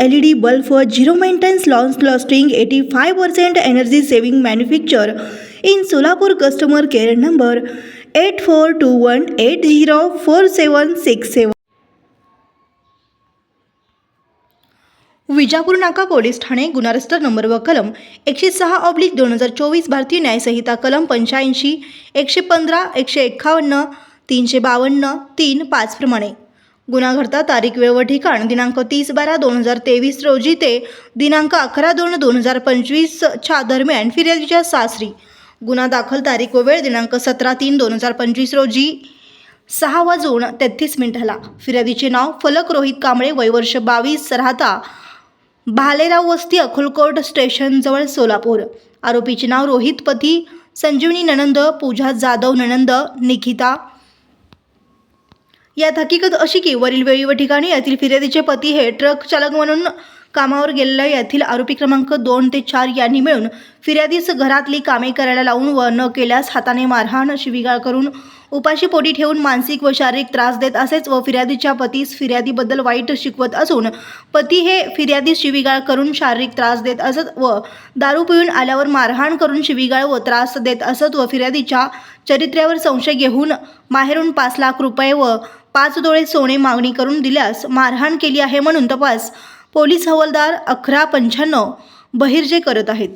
LED bulb for zero maintenance long lasting 85% energy saving manufacture in Solapur. Customer care number 8421804767. Vijapur नाका police Thane. गुन्हा register number व कलम 106/2024 भारतीय न्याय संहिता कलम 85, 115, 151, 352, 3, 5 प्रमाणे. गुन्हा घडता तारीख, वेळ व ठिकाण दिनांक 30/12/2023 रोजी ते दिनांक 11/2/2025 च्या दरम्यान फिर्यादीच्या सासरी. गुन्हा दाखल तारीख व वेळ दिनांक 17/3/2025 रोजी 6:33 फिर्यादीचे नाव फलक रोहित कांबळे, वय वर्ष 22, राहता भालेराव वस्ती, अक्कलकोट स्टेशन जवळ, सोलापूर. आरोपीचे नाव रोहित, पती संजीवनी ननंद, पूजा जाधव ननंद, निकिता. यात हकीकत अशी की वरील वेळी व ठिकाणी यातील फिर्यादीचे पती हे ट्रक चालक म्हणून कामावर गेलेल्या यातील आरोपी क्रमांक 2 ते 4 यांनी मिळून फिर्यादीस घरातली कामे करायला लावून व न केल्यास हाताने मारहाण, शिवीगाळ करून उपाशी पोटी ठेवून मानसिक व शारीरिक त्रास देत असेच व फिर्यादीच्या पतीस फिर्यादीबद्दल वाईट शिकवत असून पती हे फिर्यादीस शिवीगाळ करून शारीरिक त्रास देत असत व दारू पिऊन आल्यावर मारहाण करून शिवीगाळ व त्रास देत असत व फिर्यादीच्या चरित्र्यावर संशय घेऊन माहेरून 5 लाख रुपये व 5 तोळे सोने मागणी करून दिल्यास मारहाण केली आहे म्हणून तपास पोलीस हवालदार 1195 बहिर्जे करत आहेत.